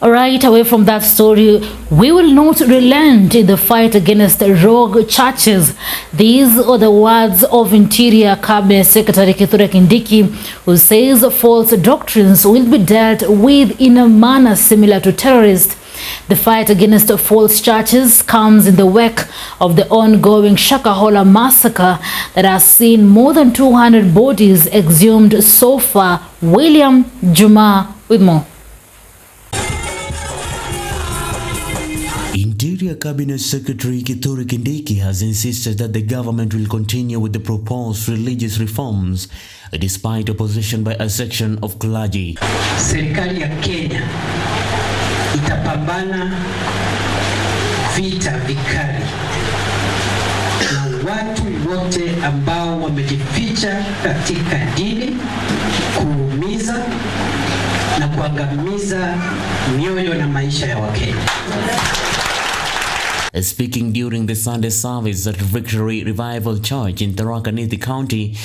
Right away from that story, we will not relent in the fight against rogue churches. These are the words of Interior Cabinet Secretary Kithure Kindiki, who says false doctrines will be dealt with in a manner similar to terrorists. The fight against false churches comes in the wake of the ongoing Shakahola massacre that has seen more than 200 bodies exhumed so far. William Juma with more. Interior Cabinet Secretary Kithure Kindiki has insisted that the government will continue with the proposed religious reforms despite opposition by a section of clergy. Serikali ya Kenya itapambana vita vikali na watu wote ambao wamejificha katika dini, kuumiza na kuangamiza mioyo na maisha ya Wakenya. Speaking during the Sunday service at Victory Revival Church in Tharaka Nithi County,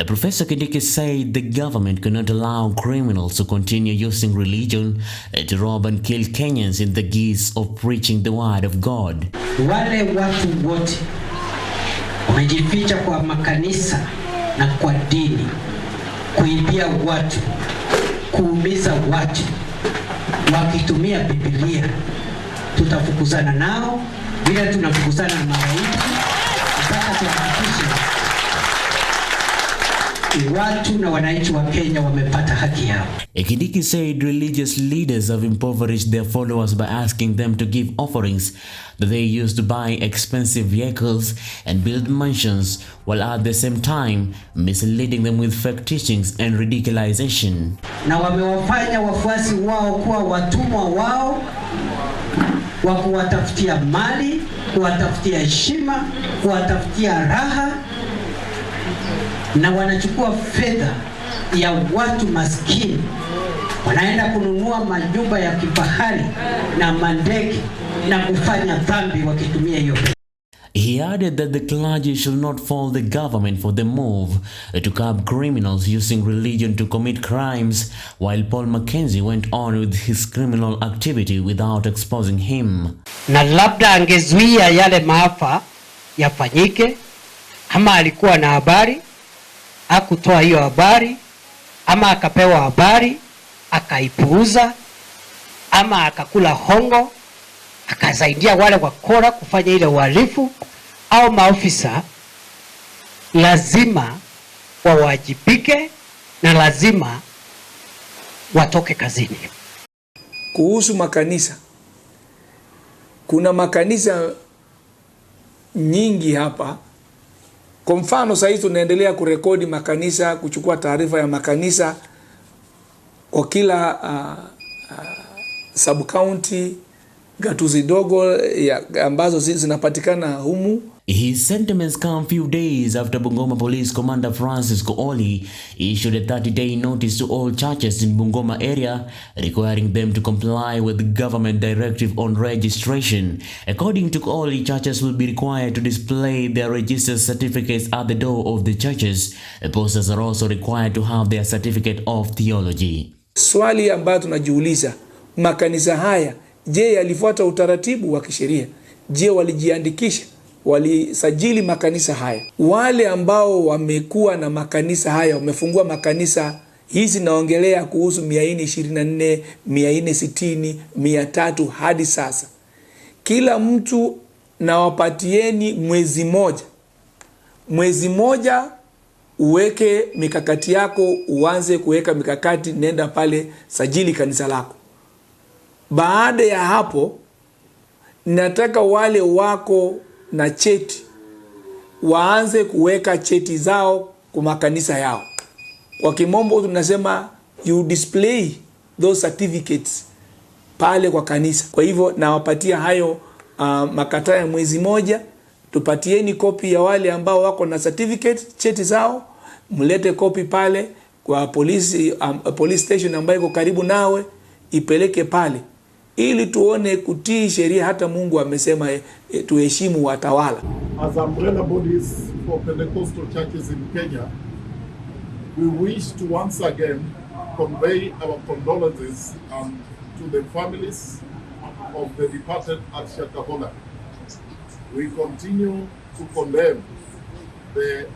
Professor Kindiki said the government cannot allow criminals to continue using religion to rob and kill Kenyans in the guise of preaching the word of God. Wale watu wote wamejificha kwa makanisa na kwa dini, kuibia watu, kuumiza watu, wakitumia Biblia, tutafukuzana nao bila tunafukuzana na magaidi mpaka tuhakikishe watu na wananchi wa Kenya wamepata haki yao. Kindiki said religious leaders have impoverished their followers by asking them to give offerings that they use to buy expensive vehicles and build mansions, while at the same time misleading them with fake teachings and ridiculization. Na wamewafanya wafuasi wao kuwa watumwa wao wa kuwatafutia mali, kuwatafutia heshima, kuwatafutia raha, na wanachukua fedha ya watu maskini, wanaenda kununua majumba ya kifahari na mandege na kufanya dhambi wakitumia hiyo. He added that the clergy should not fault the government for the move to curb criminals using religion to commit crimes, while Paul Mackenzie went on with his criminal activity without exposing him. Na labda angezuia yale maafa yafanyike, ama alikuwa na habari, hakutoa hiyo habari, ama akapewa habari, akaipuuza, ama akakula hongo, akasaidia wale wakora kufanya ile uhalifu, au maofisa lazima wawajibike na lazima watoke kazini. Kuhusu makanisa, kuna makanisa nyingi hapa. Kwa mfano sasa hivi tunaendelea kurekodi makanisa, kuchukua taarifa ya makanisa kwa kila sub county, gatuzi dogo ambazo zinapatikana humu. His sentiments come few days after Bungoma Police Commander Francis Kooli issued a 30-day notice to all churches in Bungoma area requiring them to comply with the government directive on registration. According to Kooli, churches will be required to display their registered certificates at the door of the churches. Pastors are also required to have their certificate of theology. Swali ambayo tunajiuliza, makanisa haya, je, yalifuata utaratibu wa kisheria? Je, walijiandikisha? Walisajili makanisa haya? Wale ambao wamekuwa na makanisa haya, wamefungua makanisa hizi, naongelea kuhusu 424, 460, 300 hadi sasa. Kila mtu nawapatieni mwezi moja uweke mikakati yako, uanze kuweka mikakati, nenda pale sajili kanisa lako. Baada ya hapo, nataka wale wako na cheti waanze kuweka cheti zao kwa makanisa yao. Kwa kimombo tunasema you display those certificates pale kwa kanisa. Kwa hivyo nawapatia hayo makataa ya mwezi moja. Tupatieni kopi ya wale ambao wako na certificate, cheti zao, mlete kopi pale kwa police station ambayo iko karibu nawe, ipeleke pale ili tuone kutii sheria. Hata Mungu amesema tuheshimu watawala. As umbrella bodies for Pentecostal churches in Kenya, we wish to once again convey our condolences to the families of the departed at Shakahola. We continue to condemn the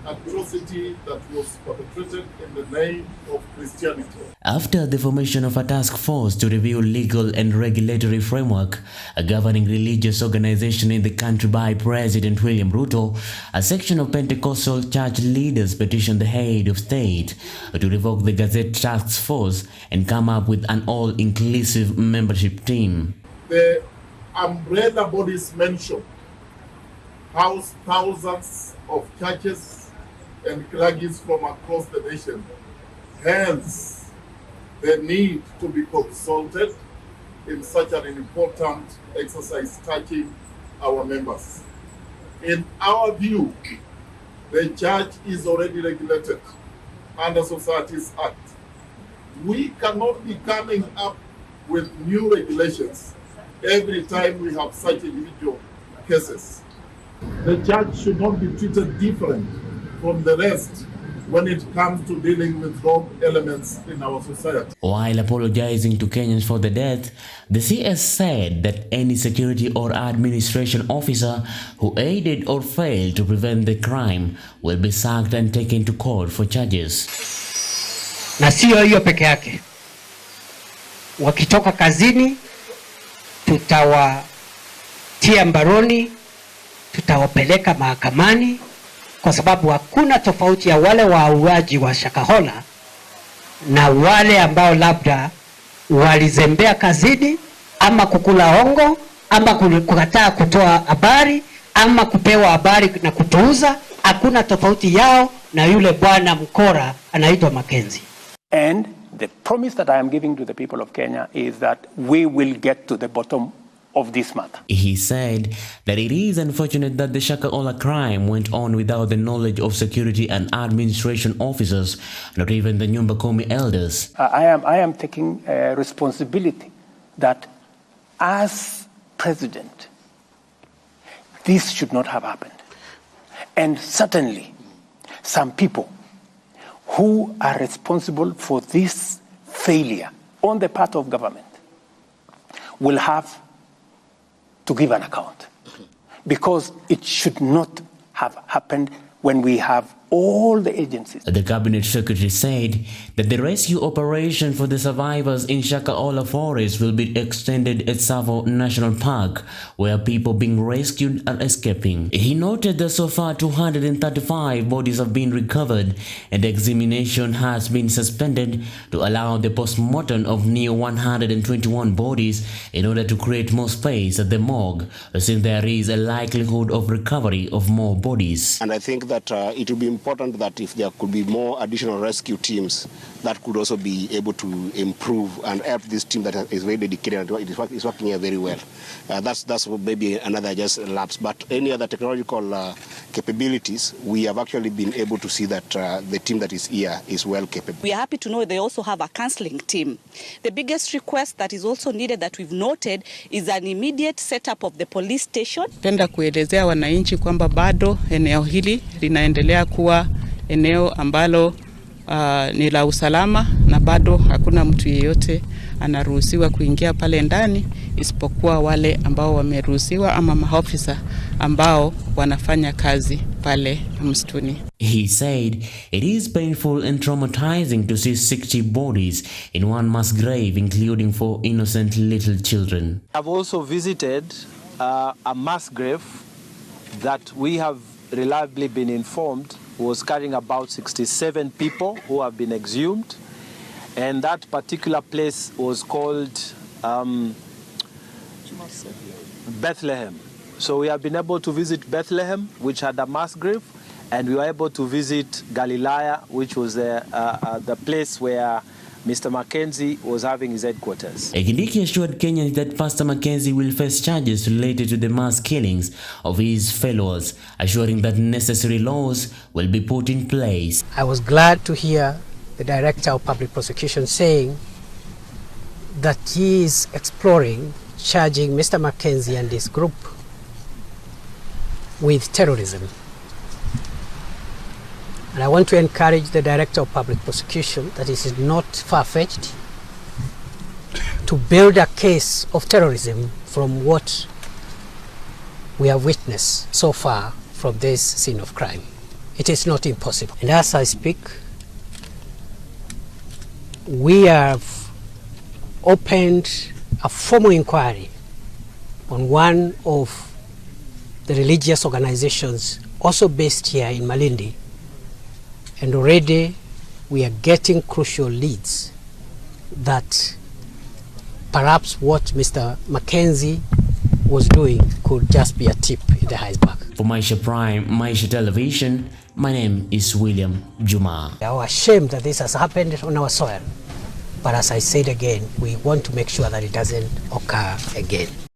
atrocity that was perpetrated in the name of Christianity. After the formation of a task force to review legal and regulatory framework governing religious organization in the country by President William Ruto, a section of Pentecostal church leaders petitioned the head of state to revoke the Gazette task force and come up with an all-inclusive membership team. The umbrella bodies mentioned house thousands of churches and clergies from across the nation. Hence, the need to be consulted in such an important exercise touching our members. In our view, the church is already regulated under Societies Act. We cannot be coming up with new regulations every time we have such individual cases. The church should not be treated different from the rest when it comes to dealing with wrong elements in our society. While apologizing to Kenyans for the death, the CS said that any security or administration officer who aided or failed to prevent the crime will be sacked and taken to court for charges. Na sio hiyo peke yake. Wakitoka kazini, tutawatia mbaroni, tutawapeleka mahakamani, kwa sababu hakuna tofauti ya wale wauaji wa Shakahola na wale ambao labda walizembea kazini ama kukula hongo ama kukataa kutoa habari ama kupewa habari na kutuuza. Hakuna tofauti yao na yule bwana mkora anaitwa Mackenzie. And the promise that I am giving to the people of Kenya is that we will get to the bottom of this matter. He said that it is unfortunate that the Shakahola crime went on without the knowledge of security and administration officers, not even the Nyumba Kumi elders. I am taking responsibility that as president, this should not have happened. And certainly, some people who are responsible for this failure on the part of government will have to give an account, because it should not have happened when we have all the agencies. The cabinet secretary said that the rescue operation for the survivors in Shakahola forest will be extended at Tsavo National Park, where people being rescued are escaping. He noted that so far 235 bodies have been recovered and examination has been suspended to allow the post-mortem of near 121 bodies in order to create more space at the morgue, since there is a likelihood of recovery of more bodies. And I think that it will be important that if there could be more additional rescue teams, that could also be able to improve and help this team that is very dedicated and is working here very well. That's maybe another just lapse, but any other technological capabilities, we have actually been able to see that the team that is here is well capable. We are happy to know they also have a counseling team. The biggest request that is also needed that we've noted is an immediate setup of the police station. Penda kuelezea wananchi kwamba bado eneo hili linaendelea kuwa eneo ambalo ni la usalama na bado hakuna mtu yeyote anaruhusiwa kuingia pale ndani isipokuwa wale ambao wameruhusiwa ama maofisa ambao wanafanya kazi pale msituni. He said it is painful and traumatizing to see 60 bodies in one mass grave, including 4 innocent little children. I've also visited a mass grave that we have reliably been informed was carrying about 67 people who have been exhumed, and that particular place was called Bethlehem. So we have been able to visit Bethlehem, which had a mass grave, and we were able to visit Galilea, which was the place where Mr. Mackenzie was having his headquarters. Kindiki assured Kenyans that Pastor Mackenzie will face charges related to the mass killings of his followers, assuring that necessary laws will be put in place. I was glad to hear the Director of Public Prosecution saying that he is exploring charging Mr. Mackenzie and his group with terrorism. And I want to encourage the Director of Public Prosecution that it is not far-fetched to build a case of terrorism from what we have witnessed so far from this scene of crime. It is not impossible. And as I speak, we have opened a formal inquiry on one of the religious organizations also based here in Malindi, and already we are getting crucial leads that perhaps what Mr. Mackenzie was doing could just be a tip in the iceberg. For Maisha Prime, Maisha Television, my name is William Juma. We are ashamed that this has happened on our soil, but as I said again, we want to make sure that it doesn't occur again.